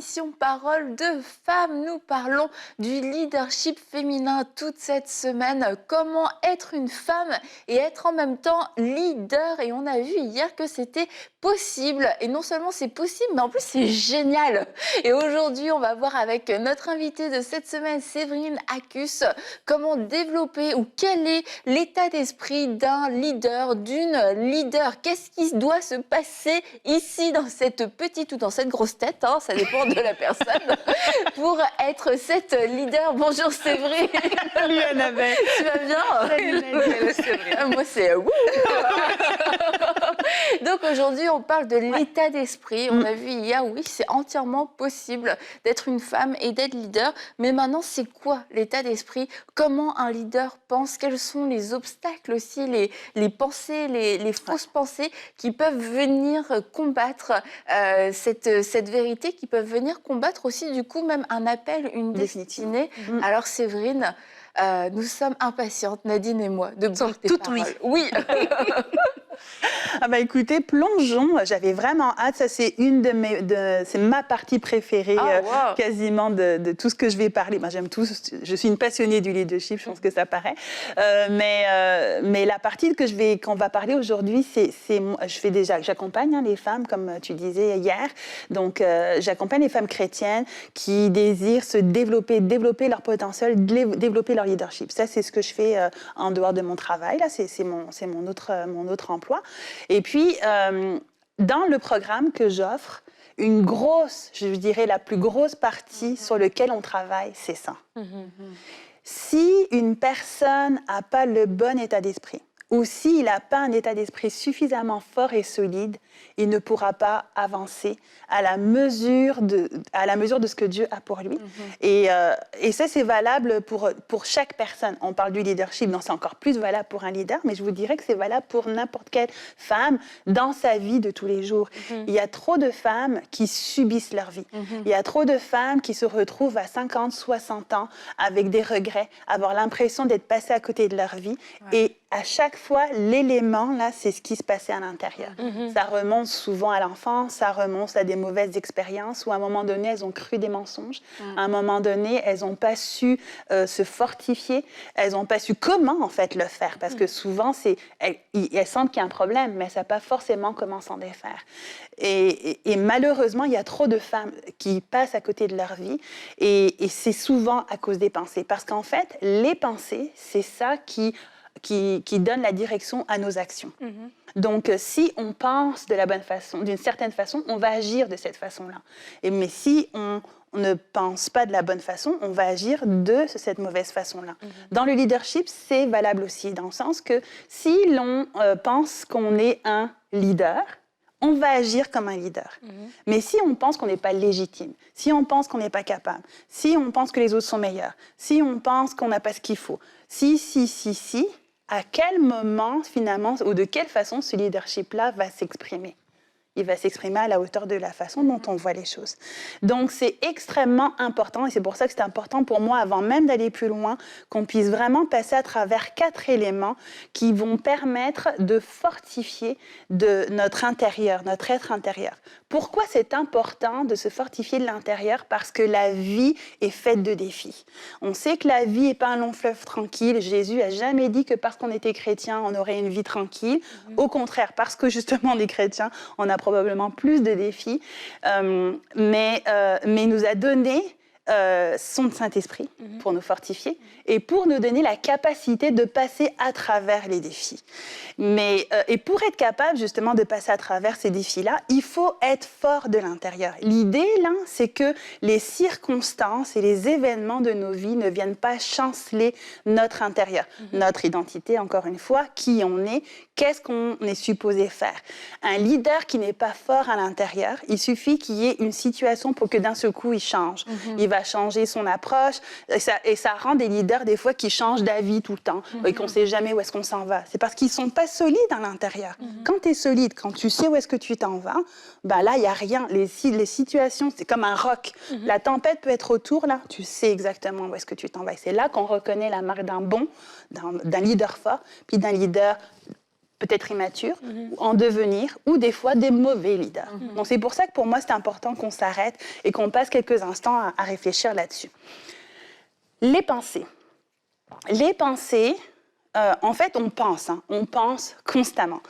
émission Parole de femmes. Nous parlons du leadership féminin toute cette semaine. Comment être une femme et être en même temps leader. Et on a vu hier que c'était possible. Et non seulement c'est possible, mais en plus c'est génial. Et aujourd'hui, on va voir avec notre invitée de cette semaine, Séverine Accus, comment développer ou quel est l'état d'esprit d'un leader, d'une leader. Qu'est-ce qui doit se passer ici dans cette petite ou dans cette grosse tête, hein, ça dépend de la personne, pour être cette leader. Bonjour Séverine. Salut Annabelle. Tu vas bien? Salut Annabelle, Séverine. Moi c'est wouh. Donc aujourd'hui on parle de l'état d'esprit. On a vu hier, oui, c'est entièrement possible d'être une femme et d'être leader. Mais maintenant c'est quoi l'état d'esprit? Comment un leader pense? Quels sont les obstacles aussi, les pensées, les fausses pensées qui peuvent venir combattre cette vérité, qui peuvent venir combattre aussi du coup même un appel, une destinée. Alors Séverine, nous sommes impatientes, Nadine et moi, de voir tes paroles. Oui. Ah bah écoutez, plongeons. J'avais vraiment hâte. Ça, c'est c'est ma partie préférée quasiment de tout ce que je vais parler. Moi, j'aime tout. Je suis une passionnée du leadership. Je pense que ça paraît. Mais la partie qu'on va parler aujourd'hui, j'accompagne les femmes, comme tu disais hier. Donc, j'accompagne les femmes chrétiennes qui désirent se développer leur potentiel, développer leur leadership. Ça, c'est ce que je fais en dehors de mon travail. Là, c'est mon autre emploi. Et puis, dans le programme que j'offre, je dirais la plus grosse partie sur laquelle on travaille, c'est ça. Si une personne n'a pas le bon état d'esprit, ou s'il n'a pas un état d'esprit suffisamment fort et solide, il ne pourra pas avancer à la mesure de ce que Dieu a pour lui. Et ça, c'est valable pour chaque personne. On parle du leadership, donc c'est encore plus valable pour un leader, mais je vous dirais que c'est valable pour n'importe quelle femme dans sa vie de tous les jours. Il y a trop de femmes qui subissent leur vie. Il y a trop de femmes qui se retrouvent à 50, 60 ans avec des regrets, avoir l'impression d'être passées à côté de leur vie. Et à chaque fois, l'élément, là, c'est ce qui se passait à l'intérieur. Ça remonte souvent à l'enfance, ça remonte à des mauvaises expériences où à un moment donné, elles ont cru des mensonges. À un moment donné, elles n'ont pas su se fortifier. Elles n'ont pas su comment, en fait, le faire. Parce que souvent, elles sentent qu'il y a un problème, mais elles ne savent pas forcément comment s'en défaire. Et malheureusement, il y a trop de femmes qui passent à côté de leur vie. Et c'est souvent à cause des pensées. Parce qu'en fait, les pensées, c'est ça qui donne la direction à nos actions. Donc, si on pense de la bonne façon, d'une certaine façon, on va agir de cette façon-là. Mais si on ne pense pas de la bonne façon, on va agir de cette mauvaise façon-là. Dans le leadership, c'est valable aussi, dans le sens que si l'on pense qu'on est un leader, on va agir comme un leader. Mais si on pense qu'on n'est pas légitime, si on pense qu'on n'est pas capable, si on pense que les autres sont meilleurs, si on pense qu'on n'a pas ce qu'il faut, si, à quel moment, finalement, ou de quelle façon ce leadership-là va s'exprimer? Il va s'exprimer à la hauteur de la façon dont on voit les choses. Donc, c'est extrêmement important, et c'est pour ça que c'est important pour moi, avant même d'aller plus loin, qu'on puisse vraiment passer à travers 4 éléments qui vont permettre de fortifier notre intérieur, notre être intérieur. Pourquoi c'est important de se fortifier de l'intérieur? Parce que la vie est faite de défis. On sait que la vie n'est pas un long fleuve tranquille. Jésus n'a jamais dit que parce qu'on était chrétien, on aurait une vie tranquille. Au contraire, parce que justement, on est chrétien, on a probablement plus de défis, mais il nous a donné son Saint-Esprit pour nous fortifier et pour nous donner la capacité de passer à travers les défis. Et pour être capable justement de passer à travers ces défis-là, il faut être fort de l'intérieur. L'idée, là, c'est que les circonstances et les événements de nos vies ne viennent pas chanceler notre intérieur, notre identité, encore une fois, qui on est, qu'est-ce qu'on est supposé faire. Un leader qui n'est pas fort à l'intérieur, il suffit qu'il y ait une situation pour que d'un seul coup, il change. Il va changer son approche et ça rend des leaders des fois qui changent d'avis tout le temps et qu'on ne sait jamais où est-ce qu'on s'en va. C'est parce qu'ils ne sont pas solides à l'intérieur. Quand tu es solide, quand tu sais où est-ce que tu t'en vas, ben là, il n'y a rien. Les situations, c'est comme un roc. La tempête peut être autour, là, tu sais exactement où est-ce que tu t'en vas. Et c'est là qu'on reconnaît la marque d'un leader fort, puis d'un leader peut-être immatures, en devenir, ou des fois des mauvais leaders. Donc c'est pour ça que pour moi, c'est important qu'on s'arrête et qu'on passe quelques instants à réfléchir là-dessus. Les pensées. Les pensées, en fait, on pense constamment.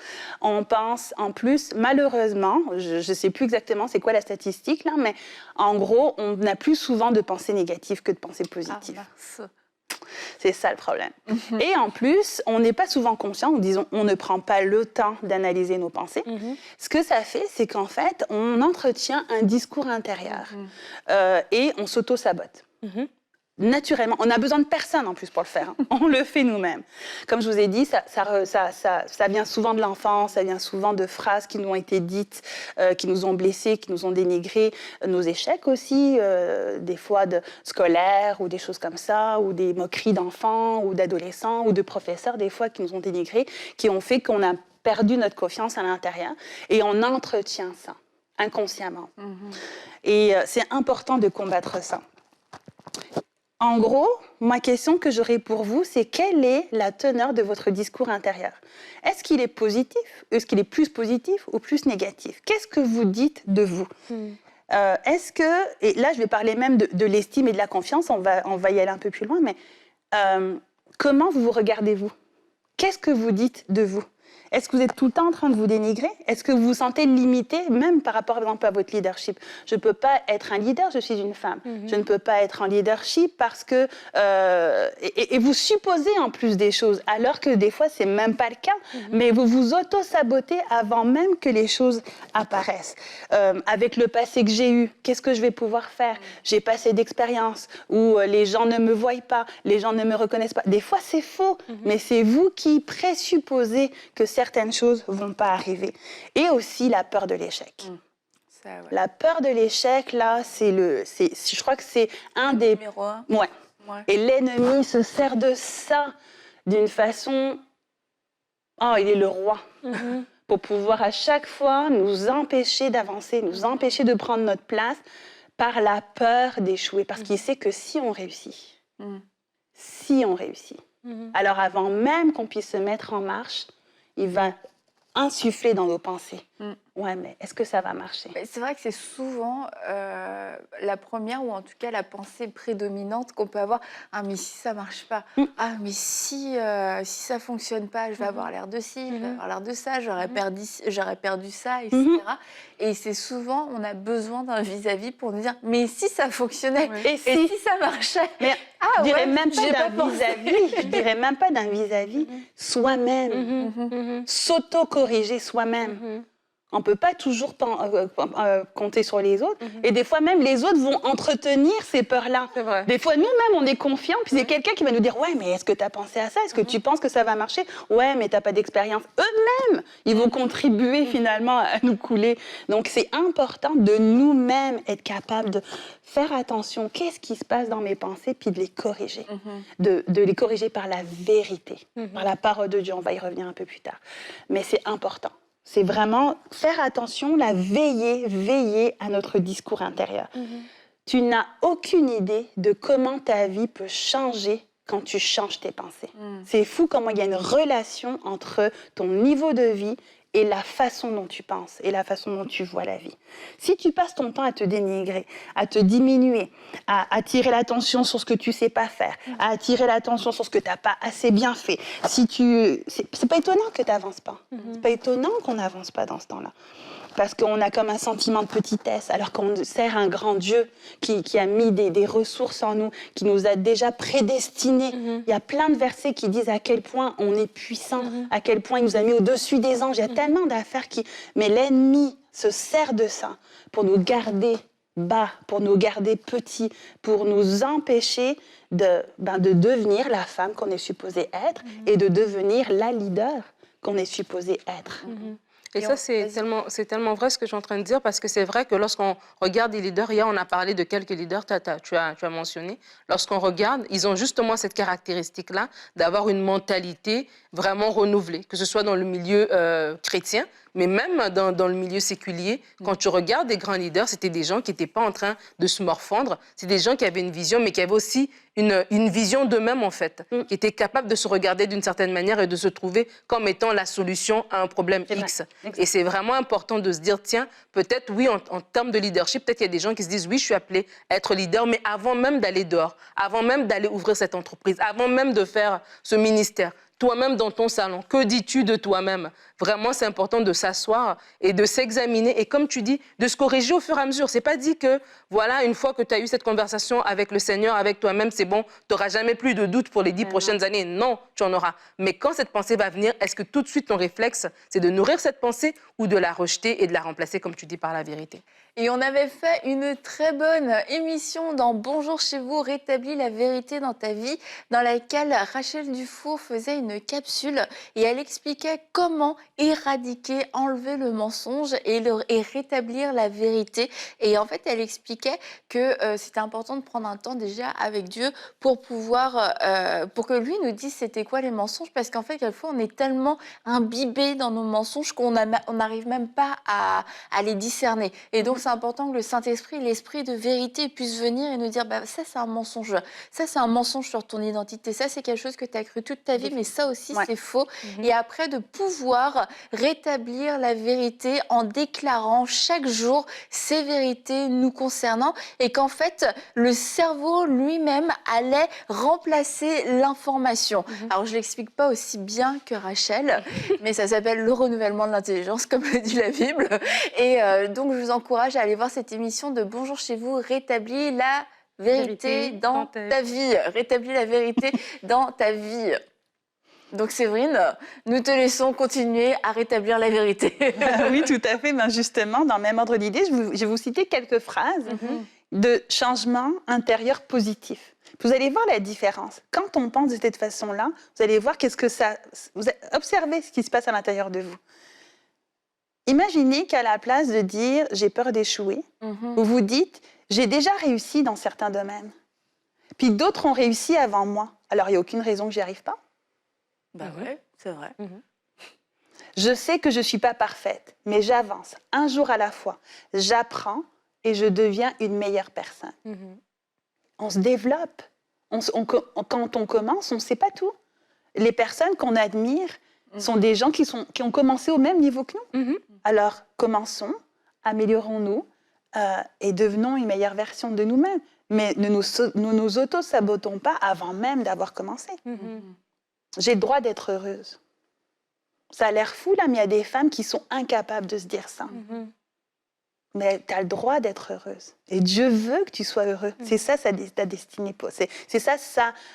On pense, en plus, malheureusement, je ne sais plus exactement c'est quoi la statistique, là, mais en gros, on a plus souvent de pensées négatives que de pensées positives. C'est ça le problème. Et en plus, on n'est pas souvent conscient, disons, on ne prend pas le temps d'analyser nos pensées. Ce que ça fait, c'est qu'en fait, on entretient un discours intérieur et on s'auto-sabote. Naturellement, on n'a besoin de personne en plus pour le faire. On le fait nous-mêmes. Comme je vous ai dit, ça vient souvent de l'enfance, ça vient souvent de phrases qui nous ont été dites, qui nous ont blessés, qui nous ont dénigrés, nos échecs aussi, des fois scolaires ou des choses comme ça, ou des moqueries d'enfants ou d'adolescents ou de professeurs, des fois qui nous ont dénigrés, qui ont fait qu'on a perdu notre confiance à l'intérieur et on entretient ça inconsciemment. Et c'est important de combattre ça. En gros, ma question que j'aurais pour vous, c'est quelle est la teneur de votre discours intérieur? Est-ce qu'il est positif? Est-ce qu'il est plus positif ou plus négatif? Qu'est-ce que vous dites de vous? Est-ce que, et là je vais parler même de l'estime et de la confiance, on va y aller un peu plus loin, mais comment vous regardez-vous? Qu'est-ce que vous dites de vous? Est-ce que vous êtes tout le temps en train de vous dénigrer? Est-ce que vous vous sentez limité, même par rapport, par exemple, à votre leadership? Je ne peux pas être un leader, je suis une femme. Je ne peux pas être en leadership parce que... et vous supposez en plus des choses, alors que des fois, ce n'est même pas le cas. Mais vous vous auto-sabotez avant même que les choses apparaissent. Avec le passé que j'ai eu, qu'est-ce que je vais pouvoir faire? J'ai pas assez d'expérience, ou les gens ne me voient pas, les gens ne me reconnaissent pas. Des fois, c'est faux, mais c'est vous qui présupposez que certaines choses ne vont pas arriver. Et aussi la peur de l'échec. Ça, ouais. La peur de l'échec, là, je crois que c'est un des... Numéro un. Ouais. Et l'ennemi se sert de ça d'une façon... Oh, il est le roi. Pour pouvoir à chaque fois nous empêcher d'avancer, nous empêcher de prendre notre place par la peur d'échouer. Parce qu'il sait que si on réussit, alors avant même qu'on puisse se mettre en marche, il va insuffler dans nos pensées. Ouais, mais est-ce que ça va marcher? C'est vrai que c'est souvent la première, ou en tout cas la pensée prédominante qu'on peut avoir. Ah, mais si ça marche pas, ah, mais si ça fonctionne pas, je vais avoir l'air de ci, je vais avoir l'air de ça, j'aurais perdu ça, etc. Et c'est souvent, on a besoin d'un vis-à-vis pour nous dire, mais si ça fonctionnait, et si ça marchait? Mais je dirais même pas d'un vis-à-vis, je dirais même pas d'un vis-à-vis, soi-même, s'auto-corriger soi-même. On ne peut pas toujours compter sur les autres. Et des fois, même, les autres vont entretenir ces peurs-là. Des fois, nous-mêmes, on est confiants. Puis c'est quelqu'un qui va nous dire « Ouais, mais est-ce que tu as pensé à ça? Est-ce que tu penses que ça va marcher? Ouais, mais tu n'as pas d'expérience. » Eux-mêmes, ils vont contribuer finalement à nous couler. Donc, c'est important de nous-mêmes être capables de faire attention. Qu'est-ce qui se passe dans mes pensées? Puis de les corriger. De les corriger par la vérité, par la parole de Dieu. On va y revenir un peu plus tard. Mais c'est important. C'est vraiment faire attention, veiller à notre discours intérieur. Tu n'as aucune idée de comment ta vie peut changer quand tu changes tes pensées. C'est fou comment il y a une relation entre ton niveau de vie et la façon dont tu penses et la façon dont tu vois la vie. Si tu passes ton temps à te dénigrer, à te diminuer, à attirer l'attention sur ce que tu sais pas faire, à attirer l'attention sur ce que tu n'as pas assez bien fait, c'est pas étonnant que tu n'avances pas. C'est pas étonnant qu'on n'avance pas dans ce temps-là. Parce qu'on a comme un sentiment de petitesse, alors qu'on sert un grand Dieu qui a mis des ressources en nous, qui nous a déjà prédestinés. Il y a plein de versets qui disent à quel point on est puissant, à quel point il nous a mis au-dessus des anges. Il y a tellement d'affaires Mais l'ennemi se sert de ça pour nous garder bas, pour nous garder petits, pour nous empêcher de devenir la femme qu'on est supposé être et de devenir la leader qu'on est supposé être. Et ça, c'est tellement vrai ce que je suis en train de dire, parce que c'est vrai que lorsqu'on regarde les leaders, hier on a parlé de quelques leaders, tu as mentionné, lorsqu'on regarde, ils ont justement cette caractéristique-là d'avoir une mentalité vraiment renouvelée, que ce soit dans le milieu chrétien, Mais même dans le milieu séculier, quand tu regardes des grands leaders, c'était des gens qui n'étaient pas en train de se morfondre. C'est des gens qui avaient une vision, mais qui avaient aussi une vision d'eux-mêmes, en fait, qui étaient capables de se regarder d'une certaine manière et de se trouver comme étant la solution à un problème X. Et c'est vraiment important de se dire, tiens, peut-être, oui, en termes de leadership, peut-être qu'il y a des gens qui se disent, oui, je suis appelé à être leader, mais avant même d'aller dehors, avant même d'aller ouvrir cette entreprise, avant même de faire ce ministère, toi-même dans ton salon, que dis-tu de toi-même? Vraiment, c'est important de s'asseoir et de s'examiner. Et comme tu dis, de se corriger au fur et à mesure. C'est pas dit que, voilà, une fois que tu as eu cette conversation avec le Seigneur, avec toi-même, c'est bon, tu n'auras jamais plus de doute pour les 10 prochaines années. Non, tu en auras. Mais quand cette pensée va venir, est-ce que tout de suite ton réflexe, c'est de nourrir cette pensée ou de la rejeter et de la remplacer, comme tu dis, par la vérité? Et on avait fait une très bonne émission dans Bonjour chez vous, rétablis la vérité dans ta vie, dans laquelle Rachel Dufour faisait une capsule et elle expliquait comment éradiquer, enlever le mensonge et rétablir la vérité. Et en fait, elle expliquait que c'était important de prendre un temps déjà avec Dieu pour pouvoir, pour que lui nous dise c'était quoi les mensonges, parce qu'en fait, quelquefois, on est tellement imbibé dans nos mensonges qu'on n'arrive même pas à les discerner. Et donc, c'est important que le Saint-Esprit, l'Esprit de vérité puisse venir et nous dire bah, ça, c'est un mensonge. Ça, c'est un mensonge sur ton identité. Ça, c'est quelque chose que tu as cru toute ta vie, mais ça aussi, c'est faux. Et après, de pouvoir rétablir la vérité en déclarant chaque jour ces vérités nous concernant et qu'en fait, le cerveau lui-même allait remplacer l'information. Alors, je ne l'explique pas aussi bien que Rachel, mais ça s'appelle le renouvellement de l'intelligence, comme le dit la Bible. Et donc, je vous encourage à aller voir cette émission de Bonjour chez vous, rétablis la vérité dans ta vie. Rétablis la vérité dans ta vie. Donc Séverine, nous te laissons continuer à rétablir la vérité. Oui, tout à fait. Ben justement, dans le même ordre d'idée, je vais vous citer quelques phrases de changement intérieur positif. Vous allez voir la différence. Quand on pense de cette façon-là, vous allez voir qu'est-ce que ça... Vous observez ce qui se passe à l'intérieur de vous. Imaginez qu'à la place de dire « j'ai peur d'échouer », vous vous dites « j'ai déjà réussi dans certains domaines ». Puis d'autres ont réussi avant moi. Alors, il n'y a aucune raison que j'y arrive pas. Bah ouais, c'est vrai. Je sais que je ne suis pas parfaite, mais j'avance un jour à la fois. J'apprends et je deviens une meilleure personne. On se développe. Quand on commence, on ne sait pas tout. Les personnes qu'on admire sont des gens qui ont commencé au même niveau que nous. Alors, commençons, améliorons-nous et devenons une meilleure version de nous-mêmes. Mais ne nous auto-sabotons pas avant même d'avoir commencé. J'ai le droit d'être heureuse. Ça a l'air fou, là, mais il y a des femmes qui sont incapables de se dire ça. Mais tu as le droit d'être heureuse. Et Dieu veut que tu sois heureux. C'est ça ta destinée. C'est ça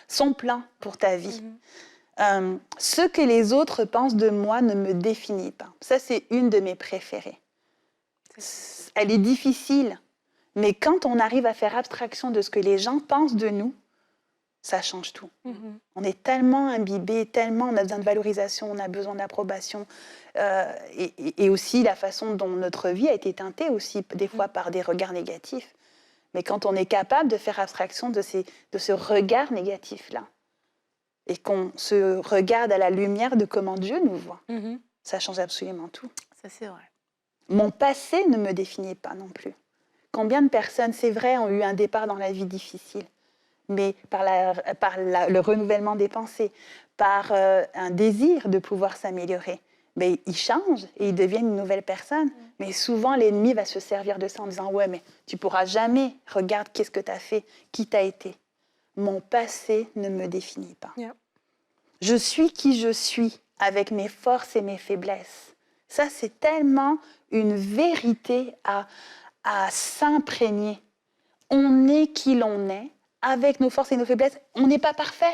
son plan pour ta vie. Ce que les autres pensent de moi ne me définit pas. Ça, c'est une de mes préférées. Elle est difficile, mais quand on arrive à faire abstraction de ce que les gens pensent de nous, ça change tout. On est tellement imbibé, on a besoin de valorisation, on a besoin d'approbation. Et aussi la façon dont notre vie a été teintée aussi, des fois par des regards négatifs. Mais quand on est capable de faire abstraction de ce regard négatif-là, et qu'on se regarde à la lumière de comment Dieu nous voit, ça change absolument tout. Ça, c'est vrai. Mon passé ne me définit pas non plus. Combien de personnes, c'est vrai, ont eu un départ dans la vie difficile, mais par le renouvellement des pensées, par un désir de pouvoir s'améliorer, mais ils changent et ils deviennent une nouvelle personne. Mais souvent, l'ennemi va se servir de ça en disant « Ouais, mais tu ne pourras jamais, regarde qu'est-ce que tu as fait, qui t'as été. » Mon passé ne me définit pas. Je suis qui je suis, avec mes forces et mes faiblesses. Ça, c'est tellement une vérité à s'imprégner. On est qui l'on est, avec nos forces et nos faiblesses. On n'est pas parfait.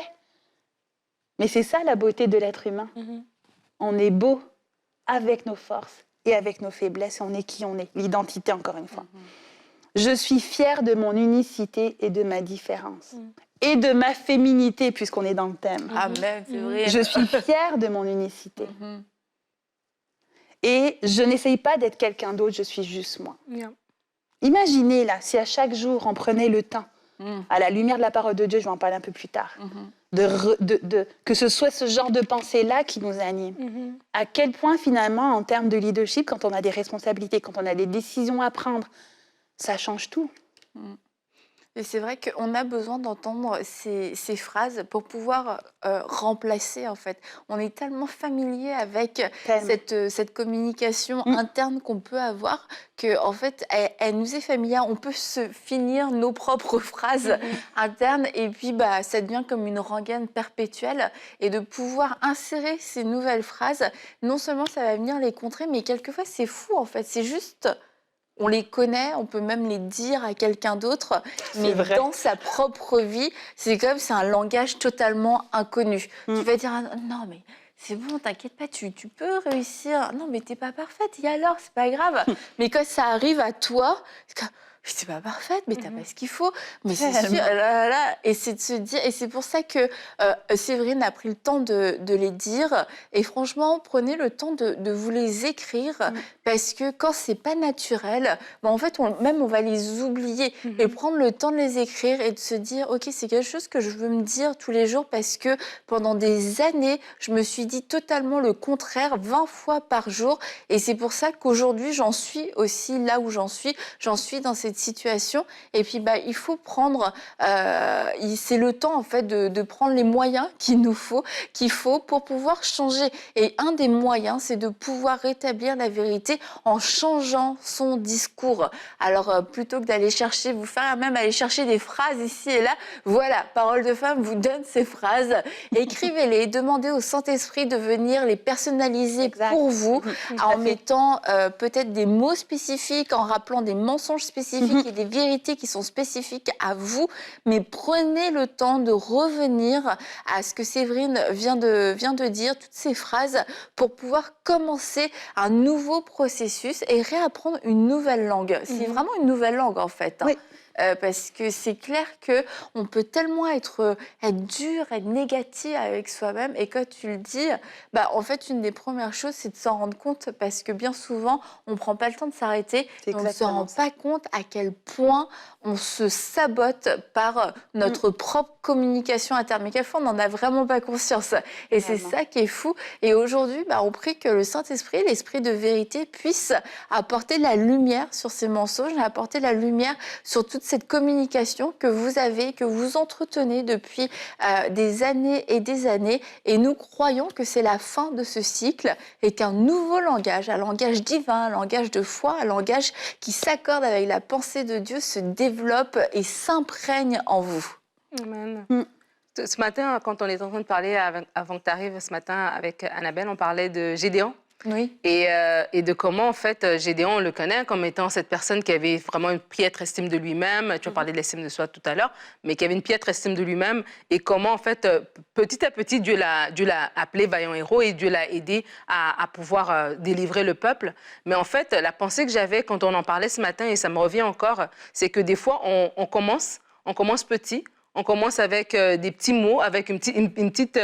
Mais c'est ça la beauté de l'être humain. On est beau avec nos forces et avec nos faiblesses. On est qui on est. L'identité, encore une fois. Je suis fière de mon unicité et de ma différence. Et de ma féminité, puisqu'on est dans le thème. Amen, c'est vrai. Je suis fière de mon unicité. Et je n'essaye pas d'être quelqu'un d'autre, je suis juste moi. Imaginez, là, si à chaque jour, on prenait le temps, à la lumière de la parole de Dieu, je vais en parler un peu plus tard, que ce soit ce genre de pensée-là qui nous anime. À quel point, finalement, en termes de leadership, quand on a des responsabilités, quand on a des décisions à prendre, ça change tout. Et c'est vrai qu'on a besoin d'entendre ces phrases pour pouvoir remplacer, en fait. On est tellement familier avec cette communication interne qu'on peut avoir que, en fait, elle nous est familière. On peut se finir nos propres phrases internes et puis ça devient comme une rengaine perpétuelle. Et de pouvoir insérer ces nouvelles phrases, non seulement ça va venir les contrer, mais quelquefois c'est fou, en fait. C'est juste... On les connaît, on peut même les dire à quelqu'un d'autre, mais dans sa propre vie, c'est un langage totalement inconnu. Tu vas dire non mais c'est bon, t'inquiète pas, tu peux réussir. Non mais t'es pas parfaite, et alors c'est pas grave. Mais quand ça arrive à toi, c'est pas parfaite, mais t'as pas ce qu'il faut. Mais c'est sûr, et c'est de se dire, et c'est pour ça que Séverine a pris le temps de les dire. Et franchement, prenez le temps de vous les écrire, parce que quand c'est pas naturel, en fait, on va les oublier et prendre le temps de les écrire et de se dire, ok, c'est quelque chose que je veux me dire tous les jours, parce que pendant des années, je me suis dit totalement le contraire, 20 fois par jour. Et c'est pour ça qu'aujourd'hui, j'en suis aussi là où j'en suis. J'en suis dans cette situation, et puis il faut prendre, c'est le temps en fait de prendre les moyens qu'il faut pour pouvoir changer. Et un des moyens, c'est de pouvoir rétablir la vérité en changeant son discours. Alors plutôt que d'aller chercher, vous faire même aller chercher des phrases ici et là, voilà, Parole de Femme vous donne ces phrases, écrivez-les, demandez au Saint-Esprit de venir les personnaliser pour vous, en mettant peut-être des mots spécifiques, en rappelant des mensonges spécifiques et des vérités qui sont spécifiques à vous, mais prenez le temps de revenir à ce que Séverine vient de dire, toutes ces phrases, pour pouvoir commencer un nouveau processus et réapprendre une nouvelle langue. C'est vraiment une nouvelle langue en fait. Oui. Parce que c'est clair qu'on peut tellement être dur, être négatif avec soi-même. Et quand tu le dis, en fait, une des premières choses, c'est de s'en rendre compte, parce que bien souvent, on ne prend pas le temps de s'arrêter. On ne se rend pas compte à quel point on se sabote par notre propre communication interne. Mais quelquefois, on n'en a vraiment pas conscience. Et c'est ça qui est fou. Et aujourd'hui, on prie que le Saint-Esprit, l'Esprit de vérité, puisse apporter la lumière sur ces mensonges, apporter la lumière sur toute cette communication que vous avez, que vous entretenez depuis des années et des années. Et nous croyons que c'est la fin de ce cycle et qu'un nouveau langage, un langage divin, un langage de foi, un langage qui s'accorde avec la pensée de Dieu, se développe et s'imprègne en vous. Amen. Ce matin, quand on est en train de parler, avant que tu arrives ce matin avec Annabelle, on parlait de Gédéon. Oui. Et de comment, en fait, Gédéon, on le connaît comme étant cette personne qui avait vraiment une piètre estime de lui-même. Tu as parlé de l'estime de soi tout à l'heure, mais qui avait une piètre estime de lui-même. Et comment, en fait, petit à petit, Dieu l'a appelé vaillant héros et Dieu l'a aidé à pouvoir délivrer le peuple. Mais en fait, la pensée que j'avais quand on en parlait ce matin, et ça me revient encore, c'est que des fois, on commence petit. On commence avec des petits mots, avec une petite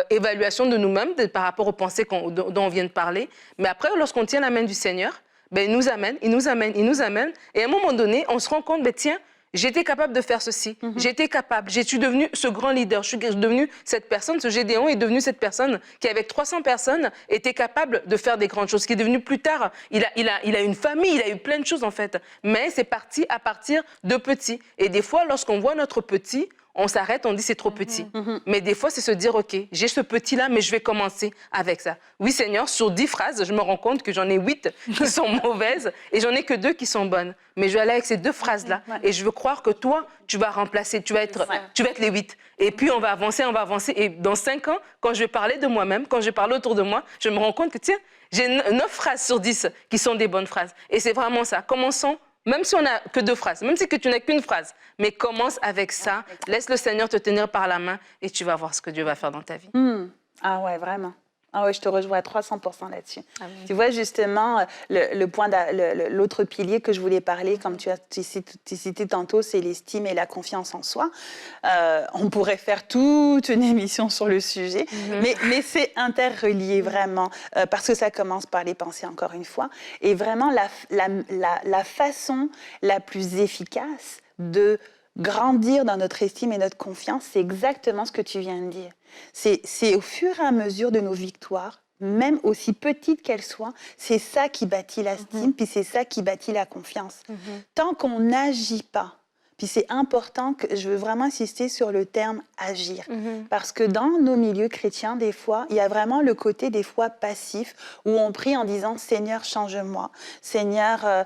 évaluation de nous-mêmes par rapport aux pensées dont on vient de parler. Mais après, lorsqu'on tient la main du Seigneur, il nous amène. Et à un moment donné, on se rend compte, tiens, j'étais capable de faire ceci. J'étais capable. Je suis devenue ce grand leader. Je suis devenue cette personne, ce Gédéon est devenu cette personne qui, avec 300 personnes, était capable de faire des grandes choses. Qui est devenu plus tard, il a une famille, il a eu plein de choses en fait. Mais c'est parti à partir de petit. Et des fois, lorsqu'on voit notre petit, on s'arrête, on dit c'est trop petit. Mais des fois, c'est se dire, OK, j'ai ce petit-là, mais je vais commencer avec ça. Oui, Seigneur, sur 10 phrases, je me rends compte que j'en ai 8 qui sont mauvaises et j'en ai que 2 qui sont bonnes. Mais je vais aller avec ces 2 phrases-là. Et je veux croire que toi, tu vas remplacer, tu vas être les 8. Et puis, on va avancer. Et dans 5 ans, quand je vais parler de moi-même, quand je vais parler autour de moi, je me rends compte que, tiens, j'ai 9 phrases sur 10 qui sont des bonnes phrases. Et c'est vraiment ça. Commençons. Même si on n'a que 2 phrases, même si que tu n'as qu'une phrase, mais commence avec ça, laisse le Seigneur te tenir par la main et tu vas voir ce que Dieu va faire dans ta vie. Ah ouais, vraiment. Ah ouais, je te rejoins à 300% là-dessus. Tu vois, justement, l'autre pilier que je voulais parler, comme tu citais tantôt, c'est l'estime et la confiance en soi. On pourrait faire toute une émission sur le sujet, mais c'est interrelié vraiment, parce que ça commence par les pensées, encore une fois. Et vraiment, la façon la plus efficace grandir dans notre estime et notre confiance, c'est exactement ce que tu viens de dire. C'est au fur et à mesure de nos victoires, même aussi petites qu'elles soient, c'est ça qui bâtit l'estime, puis c'est ça qui bâtit la confiance. Tant qu'on n'agit pas, puis c'est important, que je veux vraiment insister sur le terme « agir ». Parce que dans nos milieux chrétiens, des fois, il y a vraiment le côté des fois passif, où on prie en disant « Seigneur, change-moi ». Seigneur,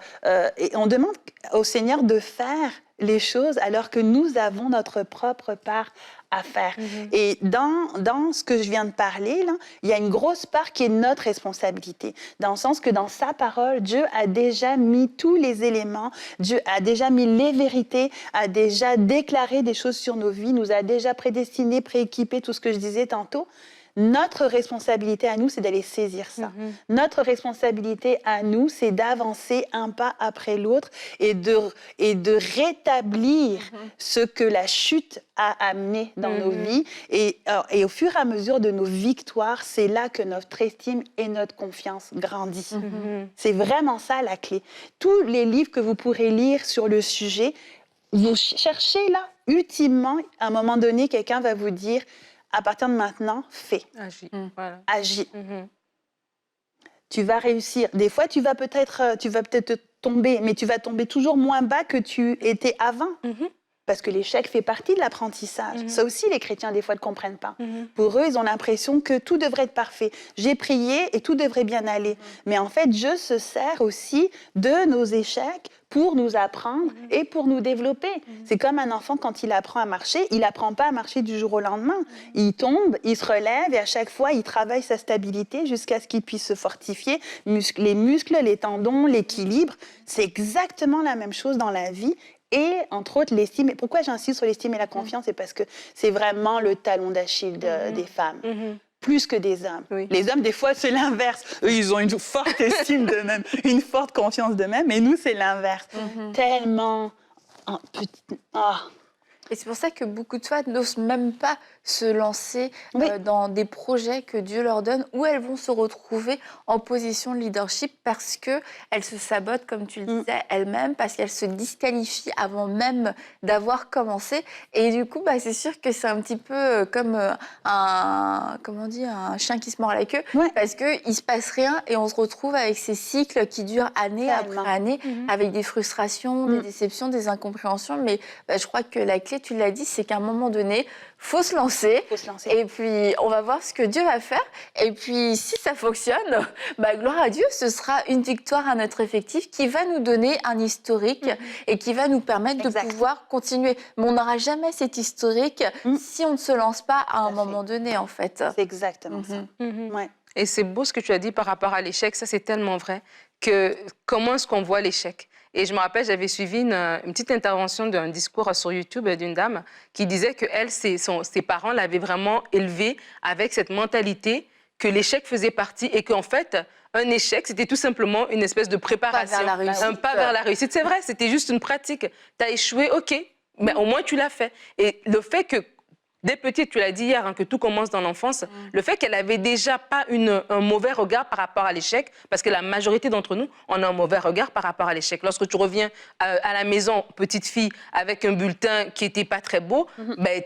et on demande au Seigneur de faire les choses alors que nous avons notre propre part à faire. Et dans ce que je viens de parler, là, il y a une grosse part qui est notre responsabilité, dans le sens que dans sa parole, Dieu a déjà mis tous les éléments, Dieu a déjà mis les vérités, a déjà déclaré des choses sur nos vies, nous a déjà prédestinés, prééquipés, tout ce que je disais tantôt. Notre responsabilité à nous, c'est d'aller saisir ça. Notre responsabilité à nous, c'est d'avancer un pas après l'autre et de rétablir ce que la chute a amené dans nos vies. Et au fur et à mesure de nos victoires, c'est là que notre estime et notre confiance grandissent. C'est vraiment ça la clé. Tous les livres que vous pourrez lire sur le sujet, vous cherchez là, ultimement, à un moment donné, quelqu'un va vous dire... À partir de maintenant, fais. Agis. Voilà. Agis. Tu vas réussir. Des fois, tu vas peut-être tomber, mais tu vas tomber toujours moins bas que tu étais avant. Parce que l'échec fait partie de l'apprentissage. Ça aussi, les chrétiens, des fois, ne comprennent pas. Pour eux, ils ont l'impression que tout devrait être parfait. J'ai prié et tout devrait bien aller. Mais en fait, Dieu se sert aussi de nos échecs pour nous apprendre et pour nous développer. C'est comme un enfant quand il apprend à marcher, il n'apprend pas à marcher du jour au lendemain. Il tombe, il se relève et à chaque fois, il travaille sa stabilité jusqu'à ce qu'il puisse se fortifier, les muscles, les tendons, l'équilibre. C'est exactement la même chose dans la vie. Et, entre autres, l'estime. Et pourquoi j'insiste sur l'estime et la confiance? C'est parce que c'est vraiment le talon d'Achille des femmes. Plus que des hommes. Les hommes, des fois, c'est l'inverse. Eux, ils ont une forte estime d'eux-mêmes, une forte confiance d'eux-mêmes. Et nous, c'est l'inverse. Tellement... Et c'est pour ça que beaucoup de femmes n'osent même pas se lancer dans des projets que Dieu leur donne, où elles vont se retrouver en position de leadership parce qu'elles se sabotent, comme tu le disais, elles-mêmes, parce qu'elles se disqualifient avant même d'avoir commencé. Et du coup, c'est sûr que c'est un petit peu comme un chien qui se mord la queue, parce qu'il ne se passe rien et on se retrouve avec ces cycles qui durent année après année, avec des frustrations, des déceptions, des incompréhensions. Mais je crois que la clé, tu l'as dit, c'est qu'à un moment donné, faut se lancer. Et puis, on va voir ce que Dieu va faire. Et puis, si ça fonctionne, gloire à Dieu, ce sera une victoire à notre effectif qui va nous donner un historique et qui va nous permettre de pouvoir continuer. Mais on n'aura jamais cet historique si on ne se lance pas à un moment donné, en fait. C'est exactement ça. Et c'est beau ce que tu as dit par rapport à l'échec. Ça, c'est tellement vrai. Que comment est-ce qu'on voit l'échec? Et je me rappelle, j'avais suivi une petite intervention d'un discours sur YouTube d'une dame qui disait que elle, ses parents l'avaient vraiment élevée avec cette mentalité que l'échec faisait partie et qu'en fait, un échec, c'était tout simplement une espèce de préparation, un pas vers la réussite. C'est vrai, c'était juste une pratique. Tu as échoué, ok, mais au moins tu l'as fait. Et le fait que dès petite, tu l'as dit hier, que tout commence dans l'enfance, le fait qu'elle avait déjà pas un mauvais regard par rapport à l'échec, parce que la majorité d'entre nous, on a un mauvais regard par rapport à l'échec. Lorsque tu reviens à la maison, petite fille, avec un bulletin qui était pas très beau,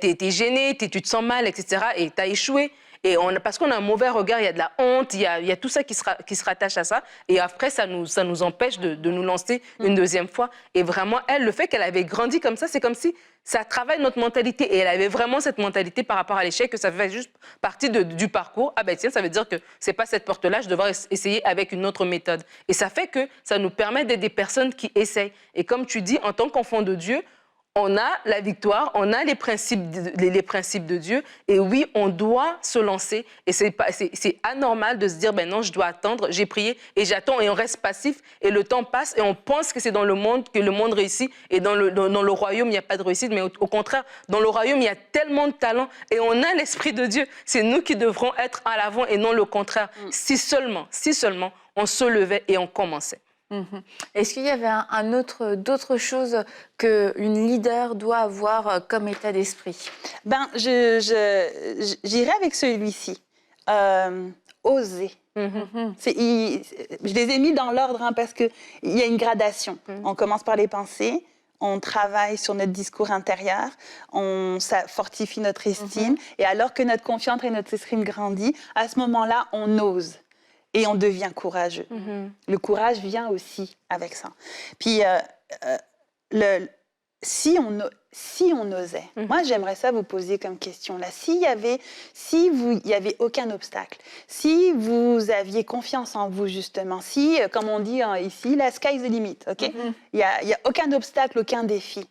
t'es gênée, tu te sens mal, etc. Et tu as échoué. Et parce qu'on a un mauvais regard, il y a de la honte, il y a tout ça qui se rattache à ça. Et après, ça nous empêche de nous lancer une deuxième fois. Et vraiment, elle, le fait qu'elle avait grandi comme ça, c'est comme si ça travaille notre mentalité. Et elle avait vraiment cette mentalité par rapport à l'échec, que ça fait juste partie du parcours. Ah ben tiens, ça veut dire que c'est pas cette porte-là, je devrais essayer avec une autre méthode. Et ça fait que ça nous permet d'être des personnes qui essayent. Et comme tu dis, en tant qu'enfant de Dieu, on a la victoire, on a les principes de Dieu. Et oui, on doit se lancer. Et c'est anormal de se dire, non, je dois attendre, j'ai prié et j'attends et on reste passif. Et le temps passe et on pense que c'est dans le monde que le monde réussit. Et dans le royaume, il n'y a pas de réussite. Mais au contraire, dans le royaume, il y a tellement de talent. Et on a l'Esprit de Dieu. C'est nous qui devrons être à l'avant et non le contraire. Si seulement, on se levait et on commençait. Est-ce qu'il y avait d'autres choses qu'une leader doit avoir comme état d'esprit? J'irai avec celui-ci. Oser. Je les ai mis dans l'ordre parce qu'il y a une gradation. On commence par les pensées, on travaille sur notre discours intérieur, ça fortifie notre estime. Et alors que notre confiance et notre estime grandit, à ce moment-là, on ose et on devient courageux. Le courage vient aussi avec ça. Puis, si on osait, moi j'aimerais ça vous poser comme question là, s'il y avait aucun obstacle, si vous aviez confiance en vous justement, si, comme on dit ici, la sky is the limit, ok? Il y a aucun obstacle, aucun défi.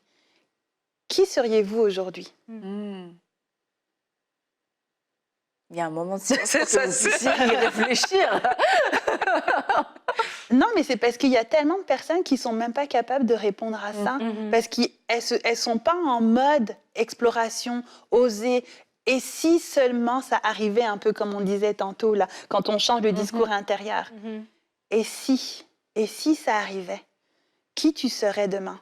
Qui seriez-vous aujourd'hui? Il y a un moment de silence pour que vous puissiez y réfléchir. Non, mais c'est parce qu'il y a tellement de personnes qui ne sont même pas capables de répondre à ça, parce qu'elles ne sont pas en mode exploration, oser. Et si seulement ça arrivait un peu comme on disait tantôt, là, quand on change le discours intérieur. Et si ça arrivait, qui tu serais demain?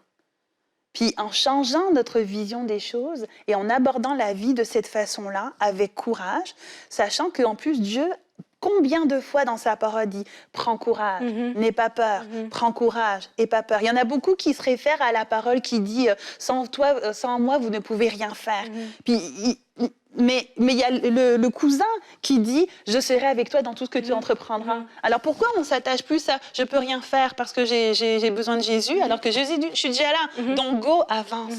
Puis en changeant notre vision des choses et en abordant la vie de cette façon-là, avec courage, sachant qu'en plus Dieu, combien de fois dans sa parole dit « prends courage, n'aie pas peur, prends courage, n'aie pas peur ». Il y en a beaucoup qui se réfèrent à la parole qui dit « sans moi, vous ne pouvez rien faire ». Puis mais il y a le cousin qui dit « je serai avec toi dans tout ce que tu entreprendras ». Alors pourquoi on s'attache plus à « je peux rien faire parce que j'ai besoin de Jésus » alors que Jésus dit « je suis déjà là ». Donc go, avance.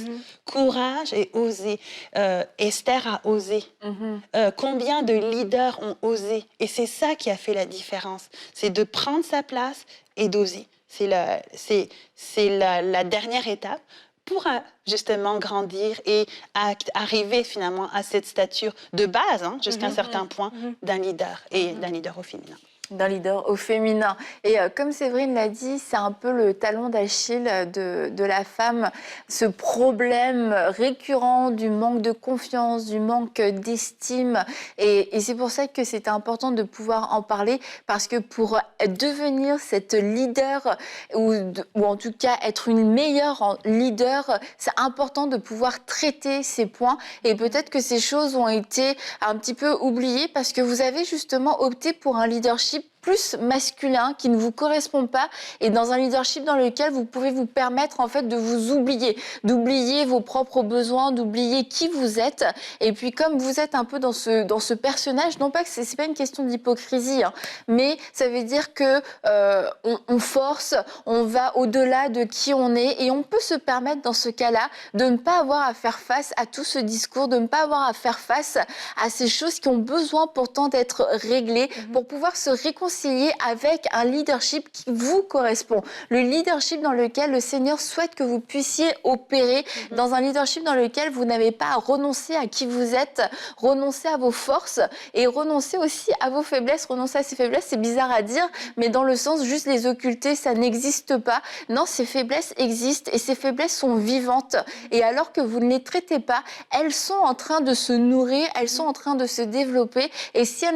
Courage et oser. Esther a osé. Combien de leaders ont osé? Et c'est ça qui a fait la différence. C'est de prendre sa place et d'oser. C'est la dernière étape pour justement grandir et arriver finalement à cette stature de base, jusqu'à un certain point, d'un leader et d'un leader au féminin. D'un leader au féminin. Et comme Séverine l'a dit, c'est un peu le talon d'Achille de la femme, ce problème récurrent du manque de confiance, du manque d'estime. Et c'est pour ça que c'est important de pouvoir en parler, parce que pour devenir cette leader, ou en tout cas être une meilleure leader, c'est important de pouvoir traiter ces points. Et peut-être que ces choses ont été un petit peu oubliées, parce que vous avez justement opté pour un leadership plus masculin qui ne vous correspond pas, et dans un leadership dans lequel vous pouvez vous permettre en fait de vous oublier, d'oublier vos propres besoins, d'oublier qui vous êtes. Et puis comme vous êtes un peu dans ce personnage, non pas que c'est pas une question d'hypocrisie, mais ça veut dire que on force, on va au-delà de qui on est, et on peut se permettre dans ce cas-là de ne pas avoir à faire face à tout ce discours, de ne pas avoir à faire face à ces choses qui ont besoin pourtant d'être réglées pour pouvoir se réconcilier avec un leadership qui vous correspond. Le leadership dans lequel le Seigneur souhaite que vous puissiez opérer, dans un leadership dans lequel vous n'avez pas à renoncer à qui vous êtes, renoncer à vos forces et renoncer aussi à vos faiblesses. Renoncer à ses faiblesses, c'est bizarre à dire, mais dans le sens juste les occulter, ça n'existe pas. Non, ces faiblesses existent et ces faiblesses sont vivantes. Et alors que vous ne les traitez pas, elles sont en train de se nourrir, elles sont en train de se développer. Et si elles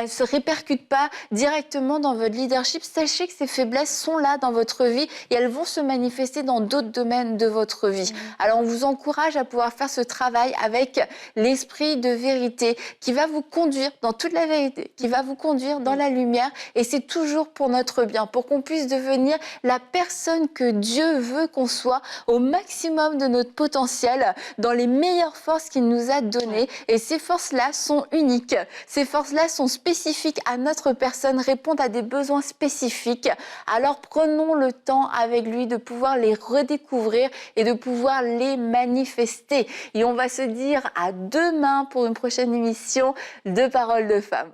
ne se répercutent pas directement dans votre leadership, sachez que ces faiblesses sont là dans votre vie et elles vont se manifester dans d'autres domaines de votre vie. Alors on vous encourage à pouvoir faire ce travail avec l'esprit de vérité qui va vous conduire dans toute la vérité, qui va vous conduire dans la lumière, et c'est toujours pour notre bien, pour qu'on puisse devenir la personne que Dieu veut qu'on soit au maximum de notre potentiel, dans les meilleures forces qu'il nous a données. Et ces forces-là sont uniques, ces forces-là sont spécifiques à notre personne, répondent à des besoins spécifiques. Alors prenons le temps avec lui de pouvoir les redécouvrir et de pouvoir les manifester. Et on va se dire à demain pour une prochaine émission de Paroles de Femmes.